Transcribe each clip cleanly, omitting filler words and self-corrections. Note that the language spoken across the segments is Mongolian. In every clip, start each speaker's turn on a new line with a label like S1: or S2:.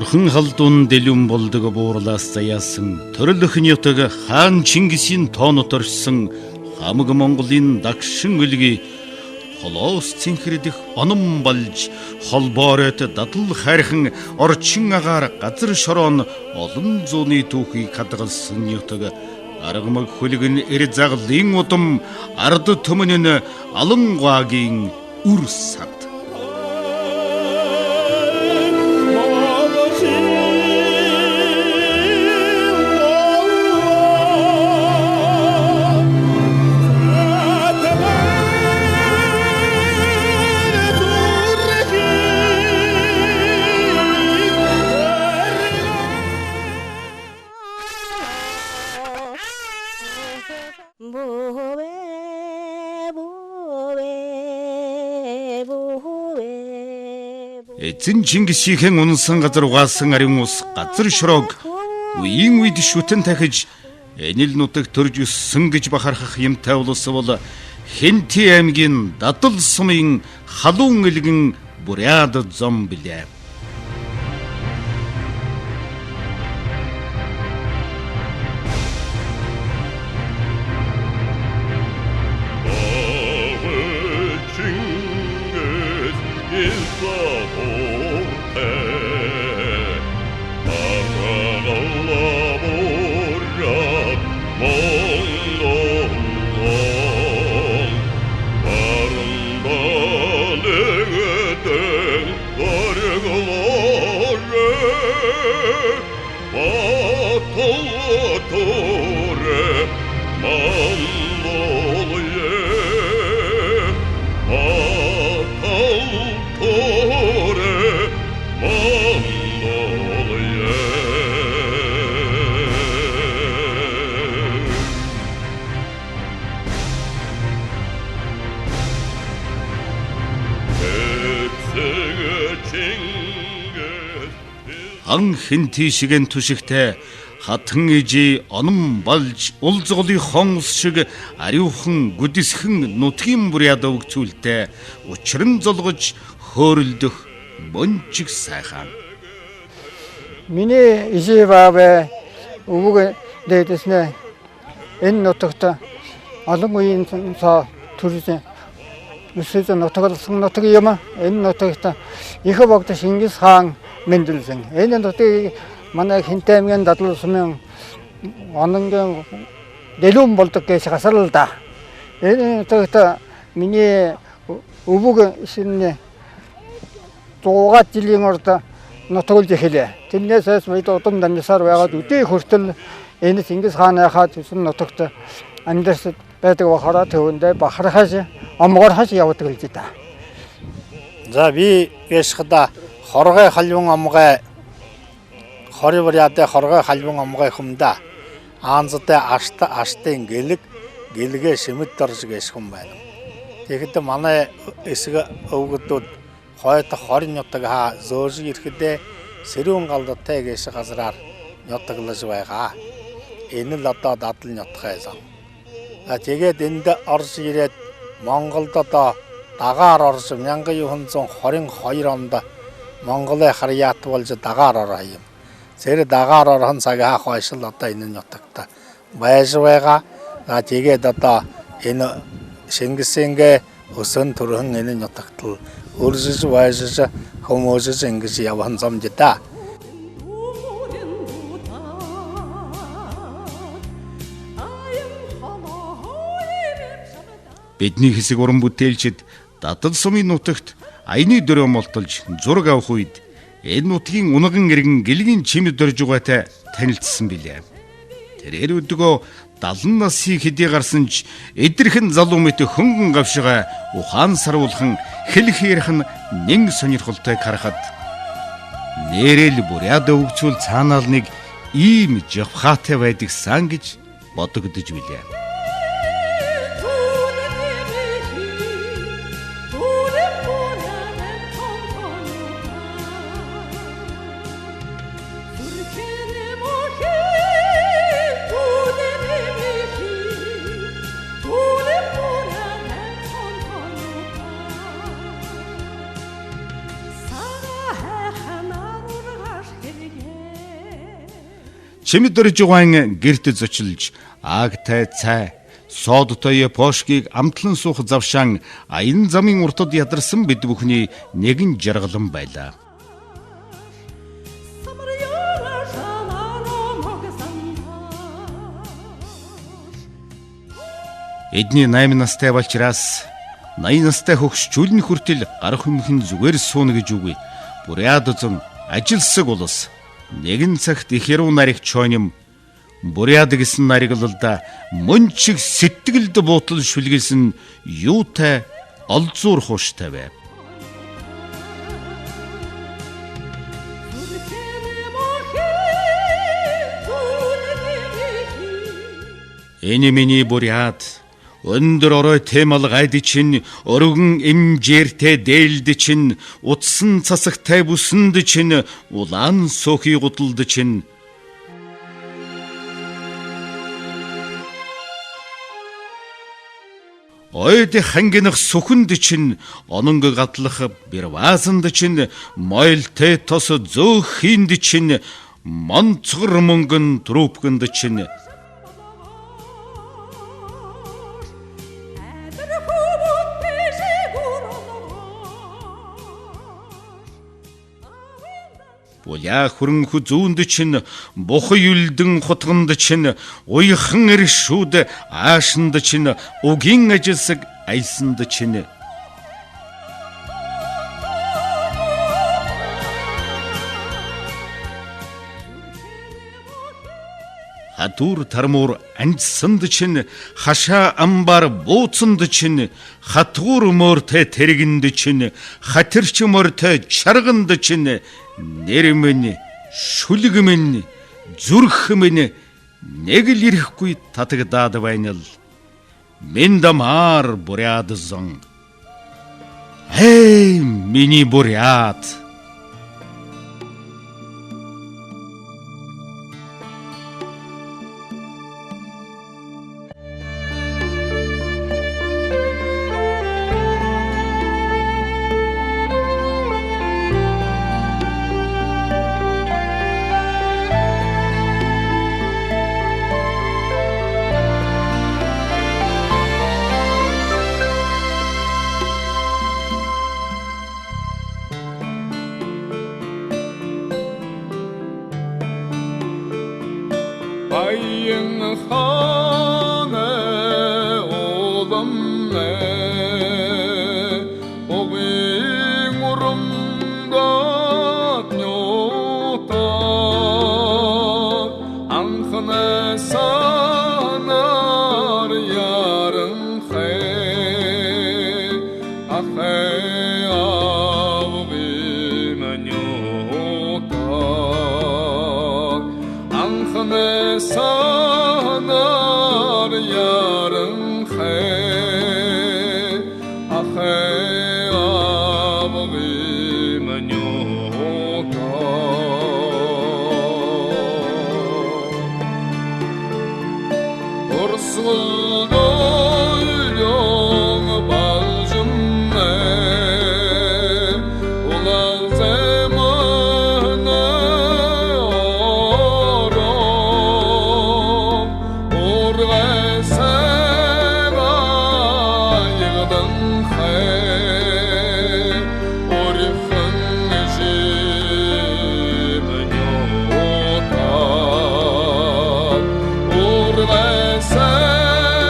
S1: Бурхан халдун дэлүн болдог буурлаас заяасан төрөлхөн ятаг хаан Чингисийн тоонот оршсон хамаг Монголын дагшин өлгий холоос цэнхэрдэх оном болж холбоорот дадал хайрхан орчин агаар газар шороон олон зууны түүхийг хадгалсан ятаг аргамаг хөлгөн эр заглын удам ард төмөн алангаагийн үр сад. Эзэн Чингисийн унсан газар угаасан ариун ус газар шороог үеийн үед шүтэн тахиж энэл нутаг төрж өссөн гэж бахархах юмтай улс бол Хэнти аймгийн Дадал сумын халуун элгэн Буряд зам билээ. Ан Хэнти шигэн түшигтэй хатан ижи оном болж улзголын хонс шиг ариухан гүдисхэн нутгийн Буряд өвгцүүлтэй учран золгож хөөрөлдөх бончиг сайхан.
S2: Миний иживавэ өвөг дэдэснэ энэ нутагт олон үеийн цаа төрсөн өсөж нутагласан нутаг юм. Энэ нутагт их богд Чингис хаан мэндэлсэн. Энэ нутгийг манай Хэнти аймгийн Дадал сумын ононгийн дэлүн болдог гэж гасрал да. Энэ нутагт миний өвөг шинэ 100 жилийн орд нутаглаж эхэлээ. Тэрнээс бид удам дамжсаар байгаад өдөө хүртэл энэ Чингис хааныхаа зүсэн нутагт амьдарч байдаг бахараа төвөндөө бахархаж омгорхож явдаг л да.
S3: За би яшхада хоргой халван амгай хори Буряд хоргой халван амгай хүмдэ аанзтай аштын гэлгээ шимэд дорж гээш хүм байна. Тэгэхдээ манай эсэг өвгөдүүд хойд хорин нутаг хаа зөөрж ирэхдээ сэрүүн галдтай гээш газраар нутаглаж байгаа. Энэ л одоо Дадал нутгай зам. Тэгээд энд орж ирээд Монголд одоо дагаар орж 1922 онд Монголын харьяат болж дагаар ороо юм. Зэрэг дагаар орхон цагаа хойшил одоо энэ нутагт байж байгаа. Тэгээд одоо энэ Чингисэнгэ өсөн төрөн энэ нутагт өрсөж байжж хүмүүжж ингэж явсан зам да.
S1: Бидний хэсэг уран бүтээлчид Дадал сумын нутагт аяны дөрөө молтолж зураг авах үед энэ нутгийн унган иргэн гэлгийн чимэд дөрж байгаатай танилцсан билээ. Тэрээр өдгөө 70 насыг хэдий гарсан ч эдэрхэн залуу мэт хөнгөн гавшгаа ухаан саруулхан хэл хэрхэн нэн сонирхолтой харахад нэрэл Буряд өвгцүүл цаанаал нэг ийм жавхаатай байдаг сан гэж бодогдож билээ. чимэд дөржигван гэрт зочилж агтай цай содтой пошкиг амтлан суух завшаан аян замын уртад ядарсан бид бүхний нэгэн жаргалан байлаа. Эдний 8 настай болчраас 80 настай хөгш чүлэн хүртэл гарах өмнө зүгээр сууна гэж үгүй. Буряд зэн ажилсаг улс нэгэн цагт их яруу нариг чойним буряд гэсэн нариглалда мөн чиг сэтгэлд буутал шүлгэлсэн юутай олзуур хууштай байв. Эний миний буряд өндөр орой темал гайд чинь өргөн имжээртэй дээлд чинь утсан цасагтай бүсэнд чинь улаан сөхий гуталд чинь ойд хангинах сүхэнд чинь ононг гатлах бирваасанд чинь мойлтэй тос зөөх хийнд чинь монцгор мөнгөн трупгэнд чинь Буяа хөрөнхү зүүнд чинь бухай юлдэн хутганд чинь уйхан иршүүд аашнд чинь угийн ажилсаг айсанд чинь хатур тармуур анцсанд чинь хашаа амбар бууцанд чинь хатгуур мөртэй тэргэнд чинь хатирч мөртэй чарганд чинь нэрмэн шүлгмэн зүрхмэн нэг л ирэхгүй татагдаад байна л мен дамар буряд зон эй миний буряд
S4: Ayın xanə oğlum nə Oğin urumda nyota Anxına sanar yarın xey Axey avğime nyota Anxına sanar yarın xey Axey avğime nyota Ursul doylun balcım ne Ulal zemane orom Urve seva yığdın xey Orifın jimen yota Urve seva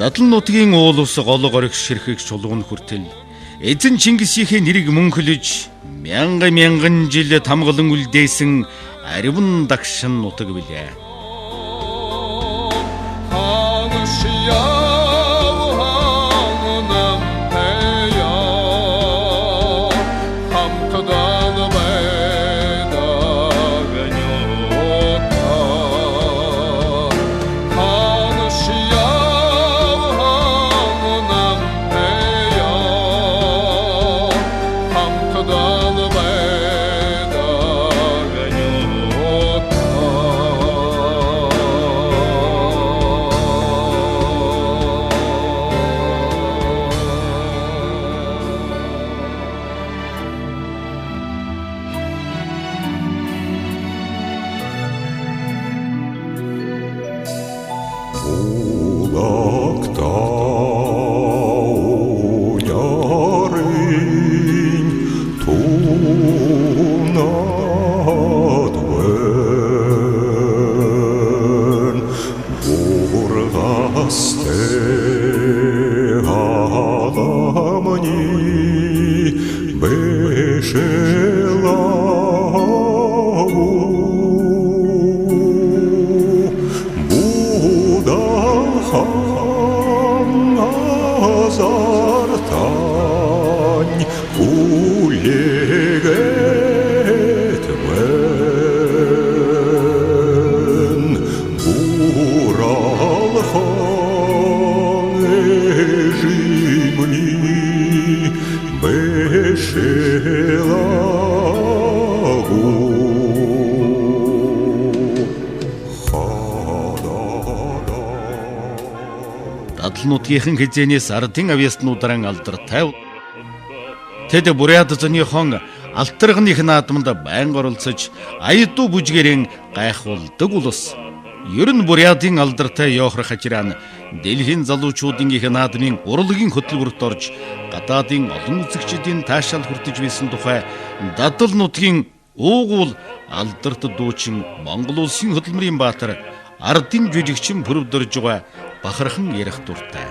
S1: Дадал нутгийн уул ус гол гориг ширхэг чулуун хүртэл эзэн Чингисийнхээ нэрийг мөнхлөж мянган жил тамгалан үлдээсэн ариван дагшин нутаг билээ. Дадал нутгийнхан хизээнээс ардын авьяаснуударан алдартай. Тэд Бурят зөөнийхон алтаргных наадманд байнга оролцож аяду бүжгэрэн гайхуулдаг улс. Ер нь Бурятын алдартай Йохр Хачиран дэлхийн залуучуудын их наадмын урлагийн хөтөлбөрт орж гадаадын олон үзэгчдийн таашаал хүртэж байсан тухай Дадал нутгийн уугуул алдарт дуучин Монгол улсын хөдөлмөрийн баатар ардын жүжигчин бүрвдэрж байгаа бахархан ярих дуртай.